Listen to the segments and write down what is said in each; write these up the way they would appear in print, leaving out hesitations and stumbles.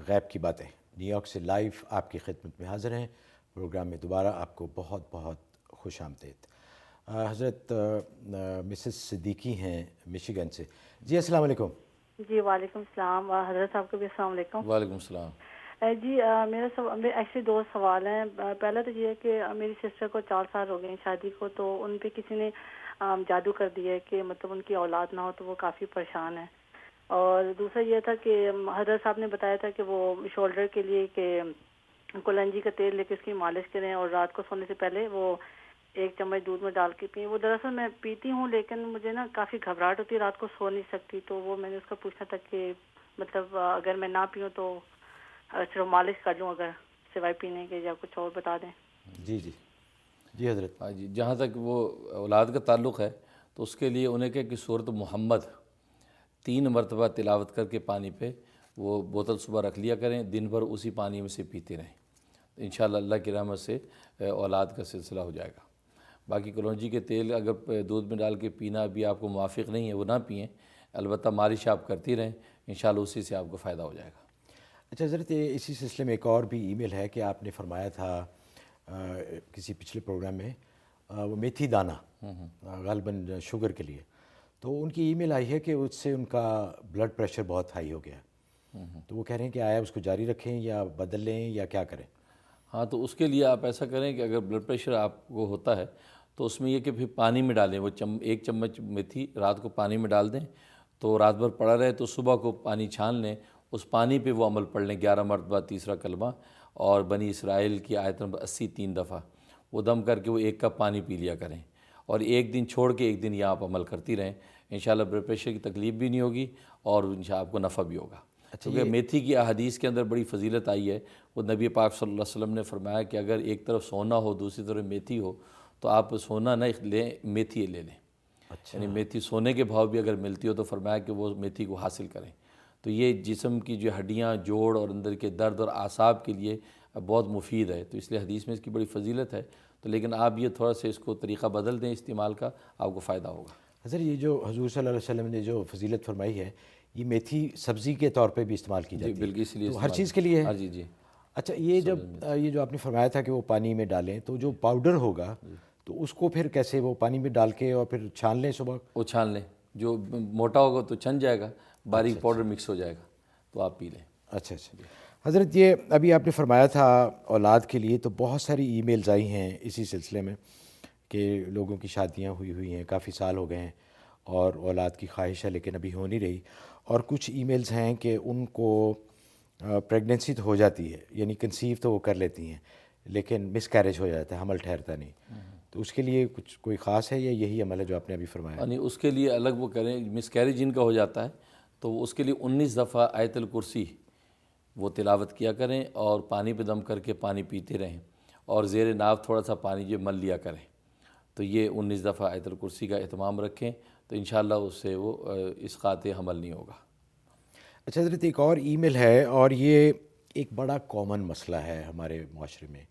غیب کی باتیں نیو یارک سے لائیو آپ کی خدمت میں حاضر ہیں۔ پروگرام میں دوبارہ آپ کو بہت بہت خوش آمدید۔ حضرت مسز صدیقی ہیں مشیگن سے۔ جی السلام علیکم۔ جی وعلیکم السلام، حضرت صاحب کو بھی السلام علیکم۔ وعلیکم السلام۔ جی میرا ایکچولی 2 سوال ہیں۔ پہلا تو یہ ہے کہ میری سسٹر کو 4 سال ہو گئے ہیں شادی کو، تو ان پہ کسی نے جادو کر دیا ہے کہ مطلب ان کی اولاد نہ ہو، تو وہ کافی پریشان ہے۔ اور دوسرا یہ تھا کہ حضرت صاحب نے بتایا تھا کہ وہ شولڈر کے لیے کہ کلنجی کا تیل لے کے اس کی مالش کریں، اور رات کو سونے سے پہلے وہ 1 چمچ دودھ میں ڈال کے پئیں۔ وہ دراصل میں پیتی ہوں، لیکن مجھے نا کافی گھبراہٹ ہوتی ہے، رات کو سو نہیں سکتی، تو وہ میں نے اس کا پوچھنا تھا کہ مطلب اگر میں نہ پیوں تو صرف مالش کر لوں اگر سوائے پینے کے، یا کچھ اور بتا دیں۔ جی جی جی حضرت۔ ہاں جی، جہاں تک وہ اولاد کا تعلق ہے تو اس کے لیے انہیں کہ سورۃ محمد 3 مرتبہ تلاوت کر کے پانی پہ وہ بوتل صبح رکھ لیا کریں، دن بھر اسی پانی میں سے پیتے رہیں، انشاءاللہ اللہ کی رحمت سے اولاد کا سلسلہ ہو جائے گا۔ باقی کلونجی کے تیل اگر دودھ میں ڈال کے پینا بھی آپ کو موافق نہیں ہے، وہ نہ پئیں، البتہ مالش آپ کرتی رہیں، انشاءاللہ اسی سے آپ کو فائدہ ہو جائے گا۔ اچھا حضرت، اسی سلسلے میں ایک اور بھی ای میل ہے کہ آپ نے فرمایا تھا کسی پچھلے پروگرام میں وہ میتھی دانہ غالباً شوگر کے لیے، تو ان کی ای میل آئی ہے کہ اس سے ان کا بلڈ پریشر بہت ہائی ہو گیا، تو وہ کہہ رہے ہیں کہ آیا اس کو جاری رکھیں یا بدل لیں یا کیا کریں؟ ہاں، تو اس کے لیے آپ ایسا کریں کہ اگر بلڈ پریشر آپ کو ہوتا ہے تو اس میں یہ کہ پھر پانی میں ڈالیں، وہ 1 چمچ میتھی رات کو پانی میں ڈال دیں، تو رات بھر پڑا رہے تو صبح کو پانی چھان لیں، اس پانی پہ وہ عمل پڑھ لیں 11 مرتبہ تیسرا کلمہ، اور بنی اسرائیل کی آیت نمبر 80 3 دفعہ، وہ دم کر کے وہ 1 کپ پانی پی لیا کریں، اور 1 دن چھوڑ کے 1 دن یہ آپ عمل کرتی رہیں، انشاءاللہ بلڈ پریشر کی تکلیف بھی نہیں ہوگی اور انشاءاللہ آپ کو نفع بھی ہوگا۔ کیونکہ میتھی کی احادیث کے اندر بڑی فضیلت آئی ہے، وہ نبی پاک صلی اللہ علیہ وسلم نے فرمایا کہ اگر ایک طرف سونا ہو دوسری طرف میتھی ہو تو آپ سونا نہ لیں، میتھی لے لیں۔ یعنی میتھی سونے کے بھاؤ بھی اگر ملتی ہو تو فرمایا کہ وہ میتھی کو حاصل کریں، تو یہ جسم کی جو ہڈیاں، جوڑ اور اندر کے درد اور اعصاب کے لیے بہت مفید ہے، تو اس لیے حدیث میں اس کی بڑی فضیلت ہے، تو لیکن آپ یہ تھوڑا سا اس کو طریقہ بدل دیں استعمال کا، آپ کو فائدہ ہوگا۔ حضرت یہ جو حضور صلی اللہ علیہ وسلم نے جو فضیلت فرمائی ہے، یہ میتھی سبزی کے طور پہ بھی استعمال کی جاتی ہے؟ جی بالکل، اس لیے تو ہر چیز کے لیے ہے؟ ہاں جی۔ اچھا، یہ جو آپ نے فرمایا تھا کہ وہ پانی میں ڈالیں، تو جو پاؤڈر ہوگا تو اس کو پھر کیسے وہ پانی میں ڈال کے اور پھر چھان لیں صبح؟ وہ چھان لیں، جو موٹا ہوگا تو چھن جائے گا، باریک پاؤڈر مکس ہو جائے گا تو آپ پی لیں۔ اچھا حضرت، یہ ابھی آپ نے فرمایا تھا اولاد کے لیے، تو بہت ساری ای میلز آئی ہیں اسی سلسلے میں کہ لوگوں کی شادیاں ہوئی ہیں، کافی سال ہو گئے ہیں اور اولاد کی خواہش ہے لیکن ابھی ہو نہیں رہی، اور کچھ ای میلز ہیں کہ ان کو پریگننسی تو ہو جاتی ہے، یعنی کنسیو تو وہ کر لیتی ہیں لیکن مس کیریج ہو جاتا ہے، حمل ٹھہرتا نہیں، تو اس کے لیے کچھ کوئی خاص ہے یا یہی عمل ہے جو آپ نے ابھی فرمایا؟ یعنی اس کے لیے الگ وہ کریں، مس کیریج جن کا ہو جاتا ہے تو اس کے لیے 19 دفعہ آیت الکرسی وہ تلاوت کیا کریں، اور پانی پہ دم کر کے پانی پیتے رہیں، اور زیر ناف تھوڑا سا پانی جو مل لیا کریں، تو یہ 19 دفعہ آیت الکرسی کا اہتمام رکھیں تو انشاءاللہ اس سے وہ اسقاط حمل نہیں ہوگا۔ اچھا حضرت، ایک اور ای میل ہے، اور یہ ایک بڑا کامن مسئلہ ہے ہمارے معاشرے میں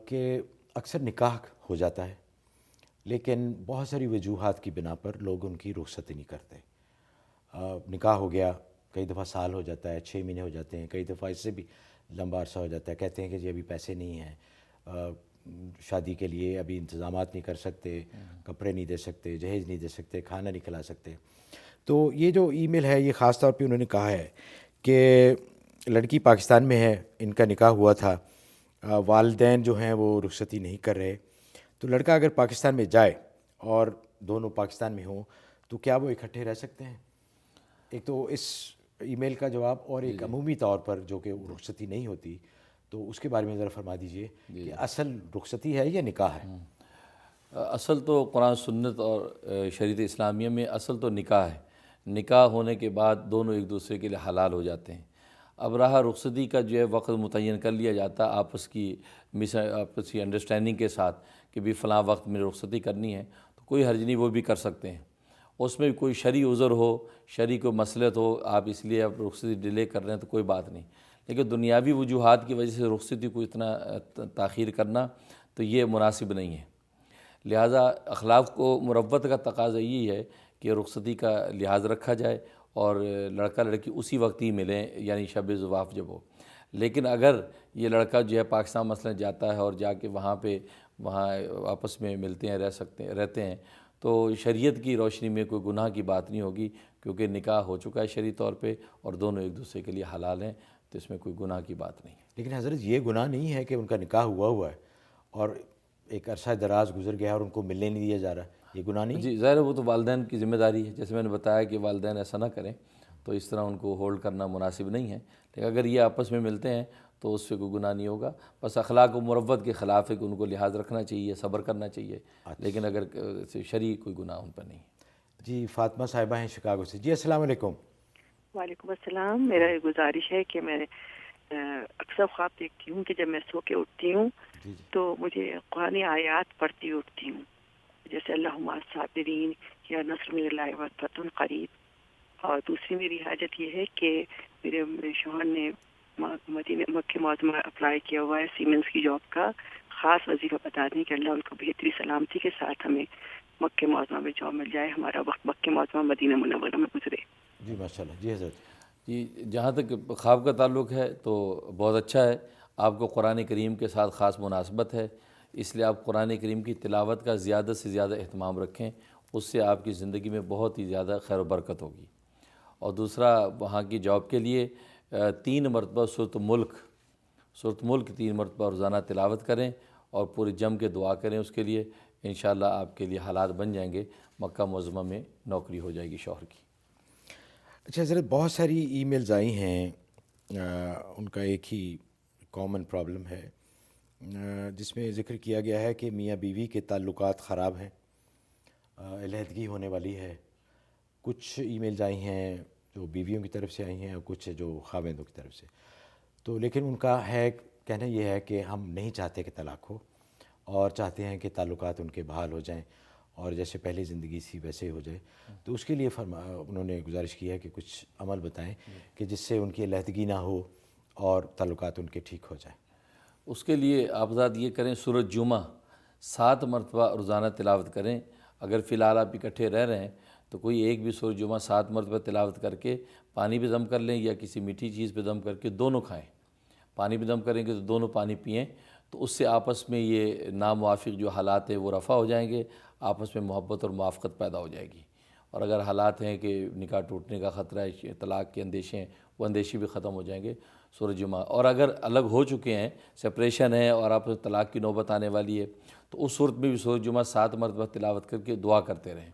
کہ اکثر نکاح ہو جاتا ہے لیکن بہت ساری وجوہات کی بنا پر لوگ ان کی رخصتی نہیں کرتے۔ نکاح ہو گیا، کئی دفعہ سال ہو جاتا ہے، 6 مہینے ہو جاتے ہیں، کئی دفعہ اس سے بھی لمبا عرصہ ہو جاتا ہے، کہتے ہیں کہ جی ابھی پیسے نہیں ہیں شادی کے لیے، ابھی انتظامات نہیں کر سکتے، کپڑے نہیں دے سکتے، جہیز نہیں دے سکتے، کھانا نہیں کھلا سکتے۔ تو یہ جو ای میل ہے یہ خاص طور پہ انہوں نے کہا ہے کہ لڑکی پاکستان میں ہے، ان کا نکاح ہوا تھا، والدین جو ہیں وہ رخصتی نہیں کر رہے، تو لڑکا اگر پاکستان میں جائے اور دونوں پاکستان میں ہوں تو کیا وہ اکٹھے رہ سکتے ہیں؟ ایک تو اس ای میل کا جواب، اور ایک عمومی طور پر جو کہ رخصتی نہیں ہوتی، تو اس کے بارے میں ذرا فرما دیجئے کہ اصل رخصتی ہے یا نکاح ہے؟ اصل تو قرآن سنت اور شریعت اسلامیہ میں اصل تو نکاح ہے، نکاح ہونے کے بعد دونوں ایک دوسرے کے لیے حلال ہو جاتے ہیں۔ اب رہا رخصتی کا جو ہے وقت متعین کر لیا جاتا آپس کی انڈرسٹینڈنگ کے ساتھ کہ بھی فلاں وقت میں رخصتی کرنی ہے، تو کوئی حرج نہیں، وہ بھی کر سکتے ہیں۔ اس میں کوئی شرعی عذر ہو، شرعی کوئی مصلحت ہو، آپ اس لیے اب رخصتی ڈیلے کر رہے ہیں تو کوئی بات نہیں، لیکن دنیاوی وجوہات کی وجہ سے رخصتی کو اتنا تاخیر کرنا تو یہ مناسب نہیں ہے۔ لہٰذا اخلاق کو مروت کا تقاضا یہی ہے کہ رخصتی کا لحاظ رکھا جائے، اور لڑکا لڑکی اسی وقت ہی ملیں، یعنی شب زفاف جب ہو۔ لیکن اگر یہ لڑکا جو ہے پاکستان مثلا جاتا ہے اور جا کے وہاں آپس میں ملتے ہیں، رہتے ہیں، تو شریعت کی روشنی میں کوئی گناہ کی بات نہیں ہوگی، کیونکہ نکاح ہو چکا ہے شرعی طور پہ اور دونوں ایک دوسرے کے لیے حلال ہیں، تو اس میں کوئی گناہ کی بات نہیں ہے۔ لیکن حضرت یہ گناہ نہیں ہے کہ ان کا نکاح ہوا ہے اور ایک عرصہ دراز گزر گیا اور ان کو ملنے نہیں دیا جا رہا، یہ گناہ نہیں؟ جی ظاہر ہے وہ تو والدین کی ذمہ داری ہے، جیسے میں نے بتایا کہ والدین ایسا نہ کریں تو اس طرح ان کو ہولڈ کرنا مناسب نہیں ہے، لیکن اگر یہ آپس میں ملتے ہیں تو اس سے کوئی گناہ نہیں ہوگا۔ بس اخلاق و مروت کے خلاف ہے کہ ان کو لحاظ رکھنا چاہیے، صبر کرنا چاہیے، لیکن اگر شرعی کوئی گناہ ان پر نہیں ہے۔ جی فاطمہ صاحبہ ہیں شکاگو سے۔ جی السلام علیکم۔ وعلیکم السلام۔ میرا یہ گزارش ہے کہ میں اکثر خواب دیکھتی ہوں کہ جب میں سو کے اٹھتی ہوں تو مجھے قرآن آیات پڑھتی اٹھتی ہوں، جیسے اللہم الصابرین یا نصر من اللہ وفتح قریب۔ اور دوسری میری حاجت یہ ہے کہ میرے شوہر نے مکہ معظمہ اپلائی کیا ہوا ہے سیمنز کی جاب کا، خاص وظیفہ بتا دیں کہ اللہ ان کو بہتری سلامتی کے ساتھ ہمیں مکہ معظمہ میں جاب مل جائے، ہمارا وقت مکہ معظمہ مدینہ منورہ میں گزرے۔ جی ماشاءاللہ۔ جی حضرت۔ جی جہاں تک خواب کا تعلق ہے تو بہت اچھا ہے، آپ کو قرآن کریم کے ساتھ خاص مناسبت ہے، اس لیے آپ قرآن کریم کی تلاوت کا زیادہ سے زیادہ اہتمام رکھیں، اس سے آپ کی زندگی میں بہت ہی زیادہ خیر و برکت ہوگی۔ اور دوسرا وہاں کی جاب کے لیے 3 مرتبہ سورۃ ملک 3 مرتبہ روزانہ تلاوت کریں اور پورے جم کے دعا کریں اس کے لیے، انشاءاللہ آپ کے لیے حالات بن جائیں گے، مکہ معظمہ میں نوکری ہو جائے گی شوہر کی۔ اچھا حضرت، بہت ساری ای میلز آئی ہیں، ان کا ایک ہی کامن پرابلم ہے جس میں ذکر کیا گیا ہے کہ میاں بیوی کے تعلقات خراب ہیں، علیحدگی ہونے والی ہے۔ کچھ ای میلز آئی ہیں جو بیویوں کی طرف سے آئی ہیں اور کچھ جو خاوندوں کی طرف سے، تو لیکن ان کا کہنا یہ ہے کہ ہم نہیں چاہتے کہ طلاق ہو اور چاہتے ہیں کہ تعلقات ان کے بحال ہو جائیں اور جیسے پہلی زندگی سی ویسے ہو جائے۔ تو اس کے لیے انہوں نے گزارش کی ہے کہ کچھ عمل بتائیں کہ جس سے ان کی علیحدگی نہ ہو اور تعلقات ان کے ٹھیک ہو جائیں۔ اس کے لیے آپ ذات یہ کریں، سورۃ جمعہ 7 مرتبہ روزانہ تلاوت کریں۔ اگر فی الحال آپ اکٹھے رہ رہے ہیں تو کوئی ایک بھی سورۃ جمعہ 7 مرتبہ تلاوت کر کے پانی پہ دم کر لیں یا کسی میٹھی چیز پہ دم کر کے دونوں کھائیں۔ پانی پہ دم کریں گے تو دونوں پانی پئیں، تو اس سے آپس میں یہ ناموافق جو حالات ہیں وہ رفع ہو جائیں گے، آپس میں محبت اور موافقت پیدا ہو جائے گی۔ اور اگر حالات ہیں کہ نکاح ٹوٹنے کا خطرہ ہے، طلاق کے اندیشے ہیں، وہ اندیشے بھی ختم ہو جائیں گے سورۃ جمعہ۔ اور اگر الگ ہو چکے ہیں، سپریشن ہے اور آپ طلاق کی نوبت آنے والی ہے، تو اس صورت میں بھی سورۃ جمعہ 7 مرتبہ تلاوت کر کے دعا کرتے رہیں،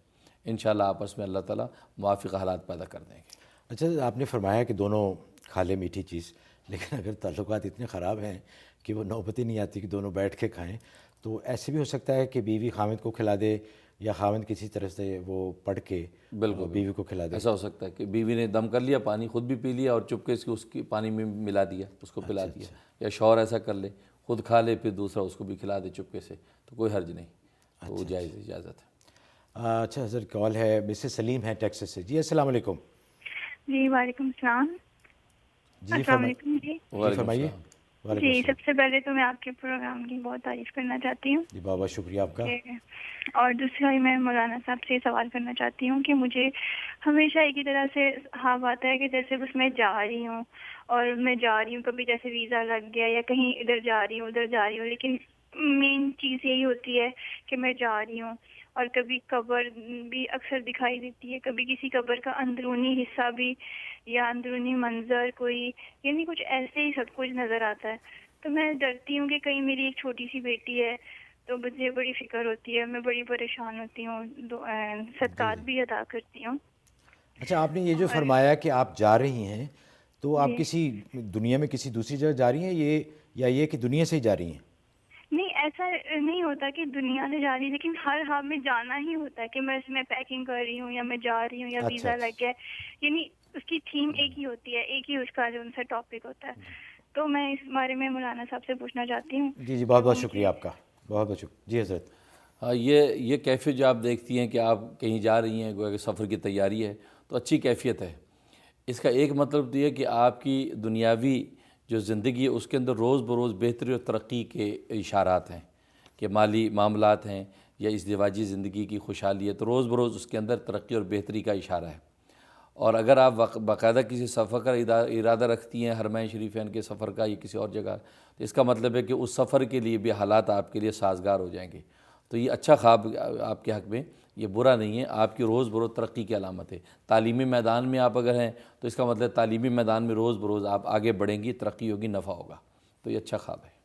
انشاءاللہ آپس میں اللہ تعالیٰ موافق حالات پیدا کر دیں گے۔ اچھا، آپ نے فرمایا کہ دونوں کھا لیں میٹھی چیز، لیکن اگر تعلقات اتنے خراب ہیں کہ وہ نوبت ہی نہیں آتی کہ دونوں بیٹھ کے کھائیں، تو ایسے بھی ہو سکتا ہے کہ بیوی خاوند کو کھلا دے یا خاوند کسی طرح سے وہ پڑھ کے بالکل بیوی کو کھلا دے۔ ایسا ہو سکتا ہے کہ بیوی نے دم کر لیا، پانی خود بھی پی لیا اور چپکے سے اس کی پانی میں ملا دیا، اس کو پلا دیا، یا شوہر ایسا کر لے، خود کھا لے پھر دوسرا اس کو بھی کھلا دے چپکے سے، تو کوئی حرج نہیں، تو وہ جائز اجازت ہے۔ اچھا حضرت، کال ہے مسز سلیم ہے ٹیکساس سے۔ جی السلام علیکم۔ جی وعلیکم السلام۔ جی السلام علیکم۔ جی وعلیکم فرمائیے۔ السلام۔ وعلیکم جی السلام۔ سب سے پہلے تو میں آپ کے پروگرام کی بہت تعریف کرنا چاہتی ہوں، جی بہت بہت شکریہ آپ کا۔ اور دوسرا میں مولانا صاحب سے سوال کرنا چاہتی ہوں کہ مجھے ہمیشہ ایک ہی طرح سے خواب آتا ہے کہ جیسے بس میں جا رہی ہوں اور میں جا رہی ہوں، کبھی جیسے ویزا لگ گیا یا کہیں ادھر جا رہی ہوں ادھر جا رہی ہوں، لیکن مین چیز یہی ہوتی ہے کہ میں جا رہی ہوں۔ اور کبھی قبر بھی اکثر دکھائی دیتی ہے، کبھی کسی قبر کا اندرونی حصہ بھی یا اندرونی منظر کوئی، یعنی کچھ ایسے ہی سب کچھ نظر آتا ہے۔ تو میں ڈرتی ہوں کہ کہیں میری ایک چھوٹی سی بیٹی ہے، تو مجھے بڑی فکر ہوتی ہے، میں بڑی پریشان ہوتی ہوں، صدقات بھی ادا کرتی ہوں۔ اچھا، آپ نے یہ جو فرمایا کہ آپ جا رہی ہیں، تو آپ کسی دنیا میں کسی دوسری جگہ جا رہی ہیں یہ کہ دنیا سے ہی جا رہی ہیں؟ نہیں، ایسا نہیں ہوتا کہ دنیا سے جا رہی ہوں، لیکن ہر حال میں جانا ہی ہوتا ہے کہ میں پیکنگ کر رہی ہوں یا میں جا رہی ہوں یا ویزا لگ گیا، یعنی اس کی تھیم ایک ہی ہوتی ہے، ایک ہی اس کا جو ان سے ٹاپک ہوتا ہے۔ تو میں اس بارے میں مولانا صاحب سے پوچھنا چاہتی ہوں۔ جی بہت بہت شکریہ آپ کا، بہت بہت شکریہ۔ جی حضرت۔ ہاں، یہ کیفیت جو آپ دیکھتی ہیں کہ آپ کہیں جا رہی ہیں، گویا کہ سفر کی تیاری ہے، تو اچھی کیفیت ہے۔ اس کا ایک مطلب تو یہ کہ آپ کی دنیاوی جو زندگی ہے اس کے اندر روز بروز بہتری اور ترقی کے اشارات ہیں، کہ مالی معاملات ہیں یا ازدواجی زندگی کی خوشحالی ہے، تو روز بروز اس کے اندر ترقی اور بہتری کا اشارہ ہے۔ اور اگر آپ باقاعدہ کسی سفر کا ارادہ رکھتی ہیں حرمین شریفین کے سفر کا یا کسی اور جگہ، تو اس کا مطلب ہے کہ اس سفر کے لیے بھی حالات آپ کے لیے سازگار ہو جائیں گے. تو یہ اچھا خواب آپ کے حق میں، یہ برا نہیں ہے، آپ کی روز بروز ترقی کی علامت ہے. تعلیمی میدان میں آپ اگر ہیں تو اس کا مطلب تعلیمی میدان میں روز بروز آپ آگے بڑھیں گی، ترقی ہوگی، نفع ہوگا. تو یہ اچھا خواب ہے.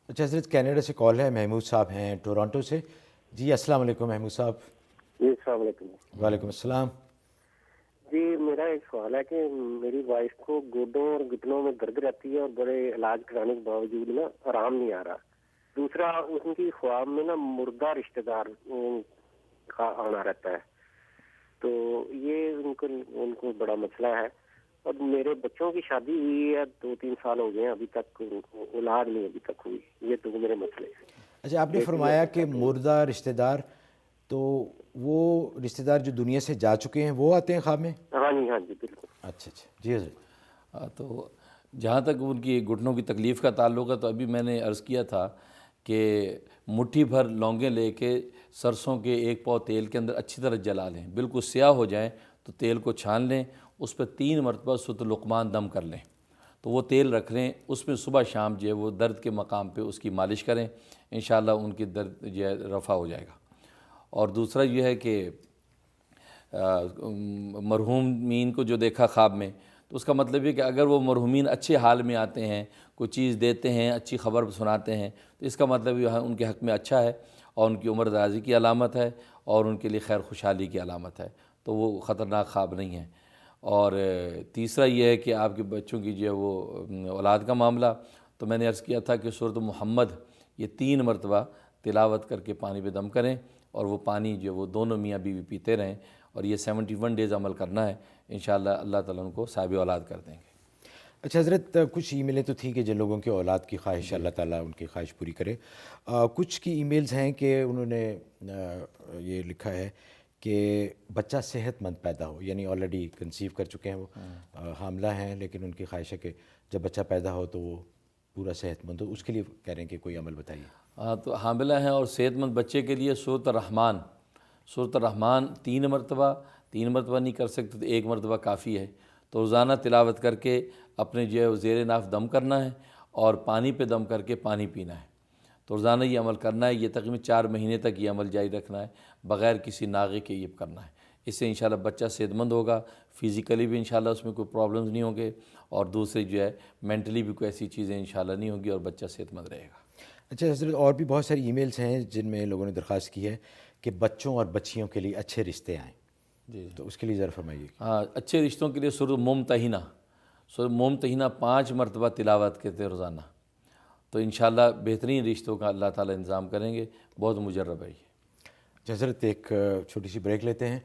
اچھا حضرت، کینیڈا سے کال ہے، محمود صاحب ہیں ٹورانٹو سے. جی السلام علیکم محمود صاحب. جی السلام علیکم. وعلیکم السلام. جی میرا ایک سوال ہے کہ میری وائف کو گوڈوں اور گھٹنوں میں درد رہتی ہے اور بڑے علاج کرانے کے باوجود نا آرام نہیں آ رہا. دوسرا ان کی خواب میں نا مردہ رشتہ دار کا آنا رہتا ہے. تو یہ ان کو بڑا مسئلہ ہے. اور میرے بچوں کی شادی ہوئی ہے 2-3 سال ہو گئے ہیں، ابھی تک اولاد نہیں ابھی تک ہوئی. یہ تو میرے مسئلے ہیں. اچھا، آپ نے فرمایا کہ مردہ رشتہ دار، تو وہ رشتہ دار جو دنیا سے جا چکے ہیں وہ آتے ہیں خواب میں؟ ہاں جی ہاں جی بالکل. اچھا اچھا، جی حضرت. تو جہاں تک ان کی گھٹنوں کی تکلیف کا تعلق ہے، تو ابھی میں نے عرض کیا تھا کہ مٹھی بھر لونگیں لے کے سرسوں کے 1 پاؤ تیل کے اندر اچھی طرح جلا لیں، بالکل سیاہ ہو جائیں تو تیل کو چھان لیں، اس پہ 3 مرتبہ سط لقمان دم کر لیں. تو وہ تیل رکھ لیں، اس میں صبح شام جو ہے وہ درد کے مقام پہ اس کی مالش کریں، انشاءاللہ ان کی درد جو ہے رفع ہو جائے گا. اور دوسرا یہ ہے کہ مرحومین کو جو دیکھا خواب میں، تو اس کا مطلب یہ کہ اگر وہ مرحومین اچھے حال میں آتے ہیں، کوئی چیز دیتے ہیں، اچھی خبر سناتے ہیں، تو اس کا مطلب یہ ان کے حق میں اچھا ہے اور ان کی عمر درازی کی علامت ہے اور ان کے لیے خیر خوشحالی کی علامت ہے. تو وہ خطرناک خواب نہیں ہے. اور تیسرا یہ ہے کہ آپ کے بچوں کی جو ہے وہ اولاد کا معاملہ، تو میں نے عرض کیا تھا کہ سورۃ محمد یہ 3 مرتبہ تلاوت کر کے پانی پہ دم کریں، اور وہ پانی جو وہ دونوں میاں بیوی پیتے رہیں، اور یہ 71 ڈیز عمل کرنا ہے. انشاءاللہ اللہ تعالیٰ ان کو صاحب اولاد کر دیں گے. اچھا حضرت، کچھ ای میلیں تو تھیں کہ جن لوگوں کی اولاد کی خواہش ہے اللہ تعالیٰ ان کی خواہش پوری کرے. کچھ کی ای میلز ہیں کہ انہوں نے یہ لکھا ہے کہ بچہ صحت مند پیدا ہو، یعنی آلریڈی کنسیو کر چکے ہیں، وہ حاملہ ہیں، لیکن ان کی خواہش ہے کہ جب بچہ پیدا ہو تو وہ پورا صحت مند ہو. اس کے لیے کہہ رہے ہیں کہ کوئی عمل بتائیے. تو حاملہ ہیں اور صحت مند بچے کے لیے سورۃ الرحمن 3 مرتبہ نہیں کر سکتے تو 1 مرتبہ کافی ہے. تو روزانہ تلاوت کر کے اپنے جو ہے زیر ناف دم کرنا ہے اور پانی پہ دم کر کے پانی پینا ہے. تو روزانہ یہ عمل کرنا ہے. یہ تقریباً 4 مہینے تک یہ عمل جاری رکھنا ہے، بغیر کسی ناغے کے یہ کرنا ہے. اس سے انشاءاللہ بچہ صحت مند ہوگا، فزیکلی بھی انشاءاللہ اس میں کوئی پرابلمز نہیں ہوں گے، اور دوسرے جو ہے مینٹلی بھی کوئی ایسی چیزیں انشاءاللہ نہیں ہوں گی، اور بچہ صحت مند رہے گا. اچھا حضرت، اور بھی بہت ساری ای میلز ہیں جن میں لوگوں نے درخواست کی ہے کہ بچوں اور بچیوں کے لیے اچھے رشتے آئیں. جی تو اس کے لیے ذرا فرمائیے. ہاں، اچھے رشتوں کے لیے سورۃ ممتحنہ 5 مرتبہ تلاوت کرتے ہیں روزانہ. تو انشاءاللہ بہترین رشتوں کا اللہ تعالیٰ انتظام کریں گے. بہت مجرب ہے یہ. حضرت ایک چھوٹی سی بریک لیتے ہیں،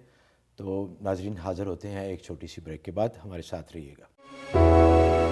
تو ناظرین حاضر ہوتے ہیں ایک چھوٹی سی بریک کے بعد. ہمارے ساتھ رہیے گا.